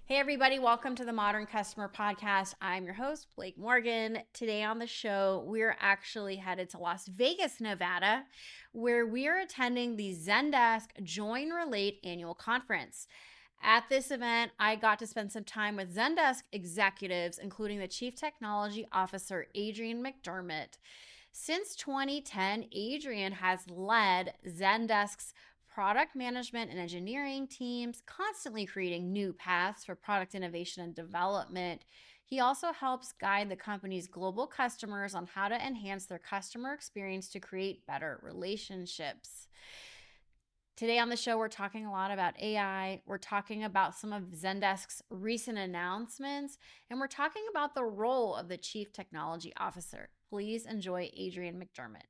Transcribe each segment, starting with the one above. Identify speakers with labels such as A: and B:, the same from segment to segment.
A: Hey, everybody, welcome to the Modern Customer Podcast. I'm your host, Blake Morgan. Today on the show, we're actually headed to Las Vegas, Nevada, where we are attending the Zendesk Relate annual conference. At this event, I got to spend some time with Zendesk executives, including the Chief Technology Officer, Adrian McDermott. Since 2010, Adrian has led Zendesk's product management and engineering teams, constantly creating new paths for product innovation and development. He also helps guide the company's global customers on how to enhance their customer experience to create better relationships. Today on the show, we're talking a lot about AI. We're talking about some of Zendesk's recent announcements, and we're talking about the role of the Chief Technology Officer. Please enjoy Adrian McDermott.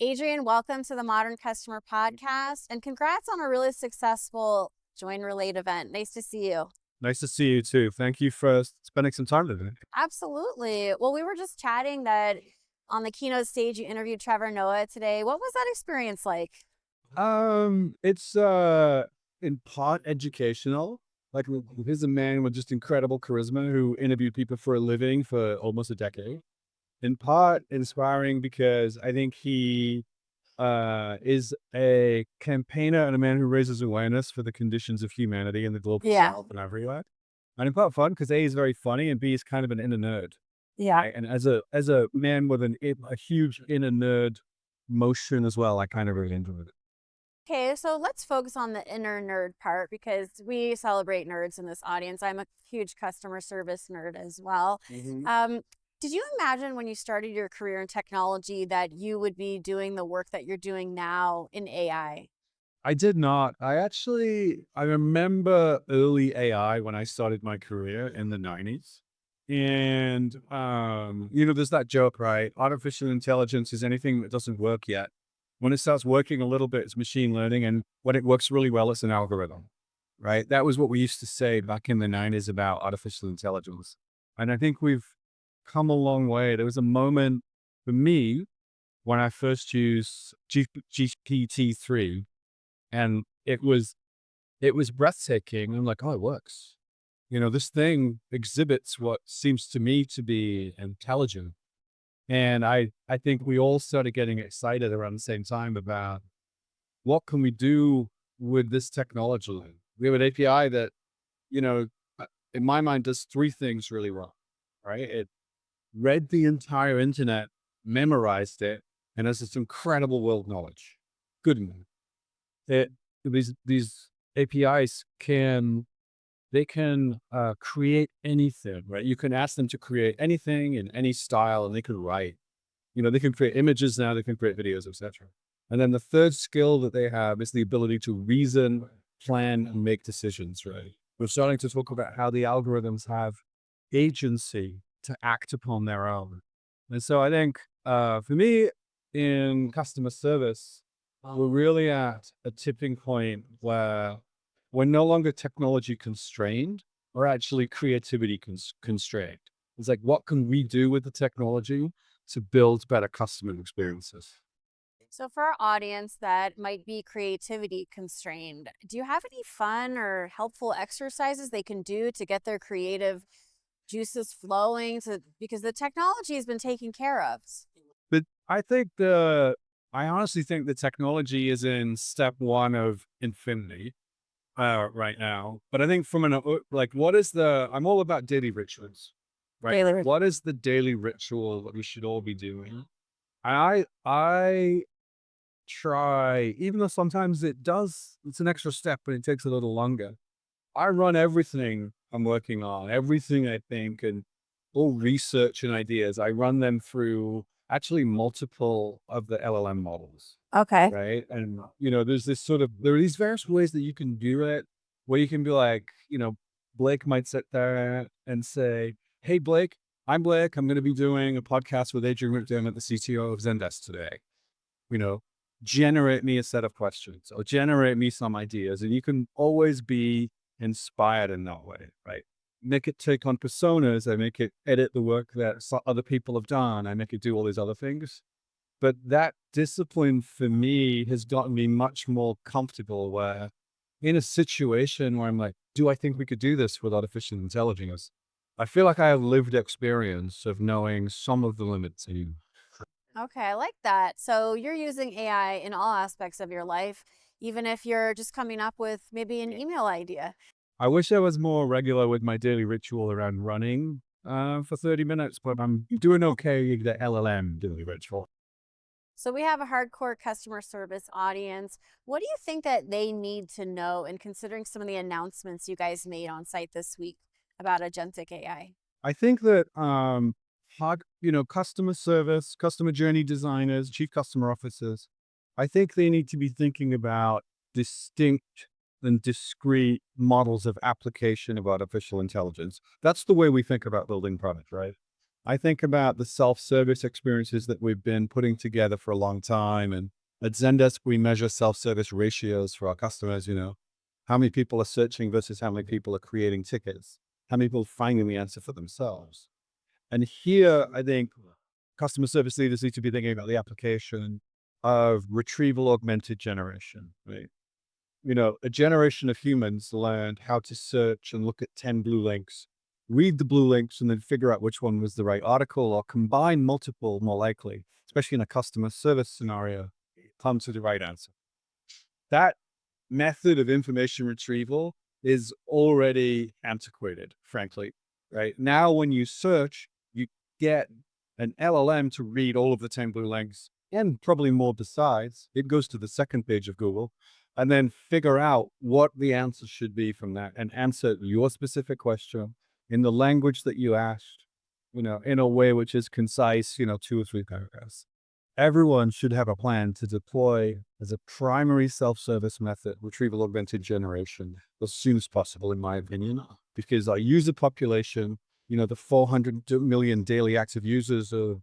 A: Adrian, welcome to the Modern Customer Podcast, and congrats on a really successful Join Relate event. Nice to see you.
B: Nice to see you too. Thank you for spending some time with me.
A: Absolutely. Well, we were just chatting that on the keynote stage, you interviewed Trevor Noah today. What was that experience like?
B: It's in part educational. Like he's a man with just incredible charisma who interviewed people for a living for almost a decade. In part inspiring because I think he is a campaigner and a man who raises awareness for the conditions of humanity in the global south and everywhere. And in part fun because A, he's very funny and B, he's kind of an inner nerd.
A: Yeah.
B: Right? And as a man with a huge inner nerd motion as well, I kind of really enjoyed it.
A: Okay, so let's focus on the inner nerd part because we celebrate nerds in this audience. I'm a huge customer service nerd as well. Did you imagine when you started your career in technology that you would be doing the work that you're doing now in AI?
B: I did not. I remember early AI when I started my career in the 90s. And, there's that joke, right? Artificial intelligence is anything that doesn't work yet. When it starts working a little bit, it's machine learning. And when it works really well, it's an algorithm, right? That was what we used to say back in the 90s about artificial intelligence. And I think we've come a long way. There was a moment for me when I first used GPT-3, and it was breathtaking. I'm like, oh, it works. This thing exhibits what seems to me to be intelligent. And I think we all started getting excited around the same time about what can we do with this technology. We have an API that, you know, in my mind does three things really well, right? It read the entire internet, memorized it, and has this incredible world knowledge. Good enough. These APIs can create anything, right? You can ask them to create anything in any style, and they can write. They can create images now, they can create videos, etc. And then the third skill that they have is the ability to reason, plan, and make decisions, right? We're starting to talk about how the algorithms have agency to act upon their own. And so I think for me in customer service, we're really at a tipping point where we're no longer technology constrained, we're actually creativity constrained. It's like, what can we do with the technology to build better customer experiences?
A: So, for our audience that might be creativity constrained, do you have any fun or helpful exercises they can do to get their creative juices flowing? Because the technology has been taken care of.
B: But I honestly think the technology is in step one of infinity right now. But I think I'm all about daily rituals, right?
A: Daily ritual.
B: What is the daily ritual that we should all be doing? And I try, even though sometimes it's an extra step, but it takes a little longer. I run everything I'm working on, everything I think, and all research and ideas. I run them through actually multiple of the LLM models,
A: Okay.
B: right? And, there are these various ways that you can do it where you can be like, Blake might sit there and say, hey, Blake, I'm Blake. I'm going to be doing a podcast with Adrian McDermott, the CTO of Zendesk today. Generate me a set of questions or generate me some ideas. And you can always be inspired in that way, right? Make it take on personas. I make it edit the work that other people have done. I make it do all these other things. But that discipline for me has gotten me much more comfortable where in a situation where I'm like, do I think we could do this with artificial intelligence? I feel like I have lived experience of knowing some of the limits.
A: Okay, I like that. So you're using AI in all aspects of your life, even if you're just coming up with maybe an email idea.
B: I wish I was more regular with my daily ritual around running for 30 minutes, but I'm doing okay with the LLM daily ritual.
A: So we have a hardcore customer service audience. What do you think that they need to know in considering some of the announcements you guys made on site this week about agentic AI?
B: I think that customer service, customer journey designers, chief customer officers, I think they need to be thinking about distinct and discrete models of application of artificial intelligence. That's the way we think about building products, right? I think about the self-service experiences that we've been putting together for a long time. And at Zendesk, we measure self-service ratios for our customers, how many people are searching versus how many people are creating tickets, how many people are finding the answer for themselves. And here, I think customer service leaders need to be thinking about the application of retrieval augmented generation, right? A generation of humans learned how to search and look at 10 blue links, read the blue links, and then figure out which one was the right article or combine multiple more likely, especially in a customer service scenario, come to the right answer. That method of information retrieval is already antiquated, frankly, right? Now, when you search, you get an LLM to read all of the 10 blue links and probably more besides. It goes to the second page of Google and then figure out what the answer should be from that and answer your specific question in the language that you asked, in a way which is concise, 2 or 3 paragraphs. Everyone should have a plan to deploy as a primary self-service method, retrieval augmented generation, as soon as possible, in my opinion, because our user population, the 400 million daily active users of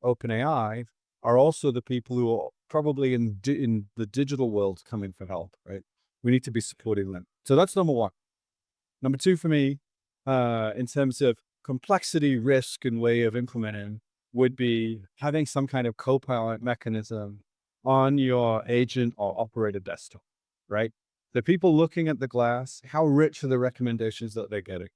B: OpenAI are also the people who are probably in the digital world coming for help, right? We need to be supporting them. So that's number one. Number two for me, in terms of complexity, risk, and way of implementing, would be having some kind of co-pilot mechanism on your agent or operator desktop, right? The people looking at the glass, how rich are the recommendations that they're getting?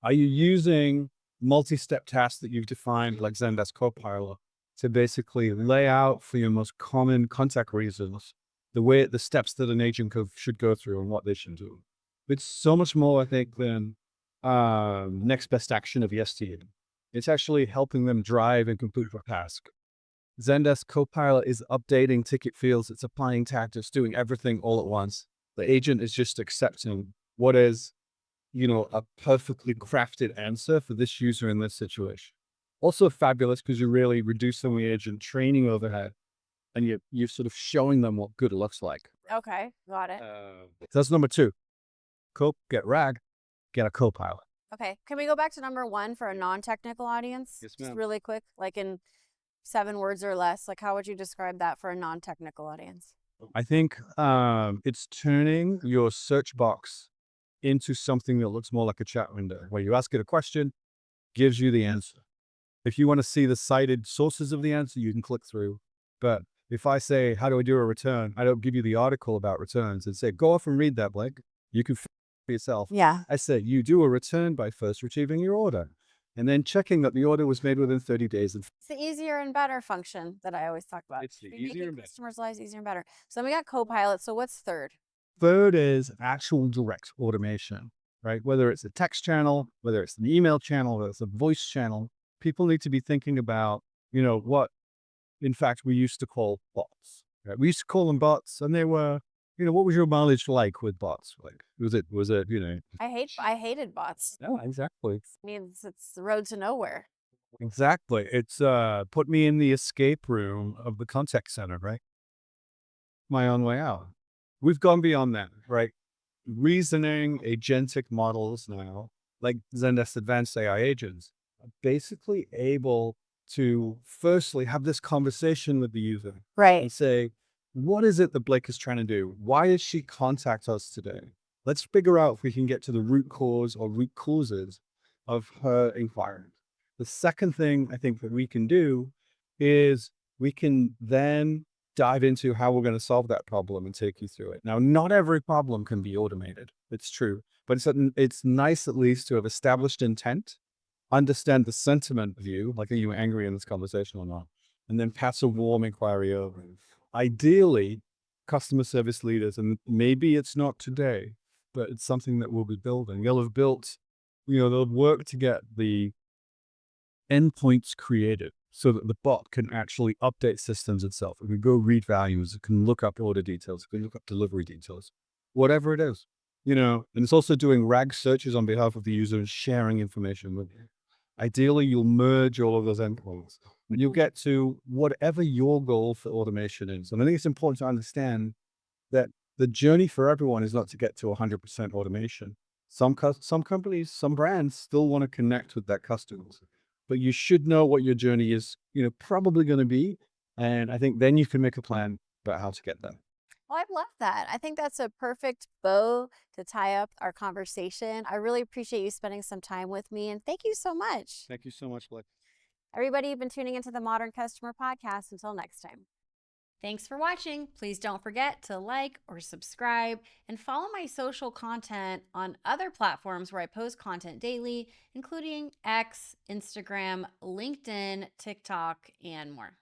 B: Are you using multi-step tasks that you've defined, like Zendesk Copilot, to basically lay out for your most common contact reasons, the steps that an agent should go through and what they should do? It's so much more, I think, than next best action of yesterday. It's actually helping them drive and complete a task. Zendesk Copilot is updating ticket fields, it's applying tactics, doing everything all at once. The agent is just accepting what is, a perfectly crafted answer for this user in this situation. Also fabulous because you're really reducing the agent training overhead and you're sort of showing them what good looks like.
A: Okay, got it.
B: So that's number two. Get RAG, get a Copilot.
A: Okay, can we go back to number one for a non-technical audience?
B: Yes,
A: Just
B: ma'am.
A: really quick, like in 7 words or less. Like, how would you describe that for a non-technical audience?
B: I think it's turning your search box into something that looks more like a chat window, where you ask it a question, gives you the answer. If you want to see the cited sources of the answer, you can click through. But if I say, how do I do a return? I don't give you the article about returns and say, go off and read that, Blake. You can for yourself.
A: Yeah.
B: I say, you do a return by first retrieving your order and then checking that the order was made within 30 days.
A: It's the easier and better function that I always talk about.
B: It's the
A: You're
B: easier
A: making
B: and better.
A: customers' lives easier and better. So then we got Copilot. So what's third?
B: Third is actual direct automation, right? Whether it's a text channel, whether it's an email channel, whether it's a voice channel, people need to be thinking about, what, in fact, we used to call bots. Right? We used to call them bots, and they were, what was your mileage like with bots? Like, was it,
A: I hated bots.
B: No, exactly.
A: It means it's the road to nowhere.
B: Exactly. It's put me in the escape room of the contact center, right? My own way out. We've gone beyond that, right? Reasoning agentic models now, like Zendesk Advanced AI agents, are basically able to firstly have this conversation with the user
A: Right.
B: and say, what is it that Blake is trying to do? Why did she contact us today? Let's figure out if we can get to the root cause or root causes of her inquiry. The second thing I think that we can do is we can then dive into how we're going to solve that problem and take you through it. Now, not every problem can be automated. It's true. But it's nice at least to have established intent, understand the sentiment of you, like, are you angry in this conversation or not? And then pass a warm inquiry over. Ideally, customer service leaders, and maybe it's not today, but it's something that we'll be building. They'll have built, they'll work to get the endpoints created so that the bot can actually update systems itself. It can go read values, it can look up order details, it can look up delivery details, whatever it is, and it's also doing RAG searches on behalf of the user and sharing information with you. Ideally, you'll merge all of those endpoints and you'll get to whatever your goal for automation is. And I think it's important to understand that the journey for everyone is not to get to 100% automation. Some companies, some brands still want to connect with their customers, but you should know what your journey is, probably going to be. And I think then you can make a plan about how to get there.
A: Well, I love that. I think that's a perfect bow to tie up our conversation. I really appreciate you spending some time with me, and thank you so much.
B: Thank you so much, Blake.
A: Everybody, you've been tuning into the Modern Customer Podcast. Until next time. Thanks for watching. Please don't forget to like or subscribe and follow my social content on other platforms where I post content daily, including X, Instagram, LinkedIn, TikTok, and more.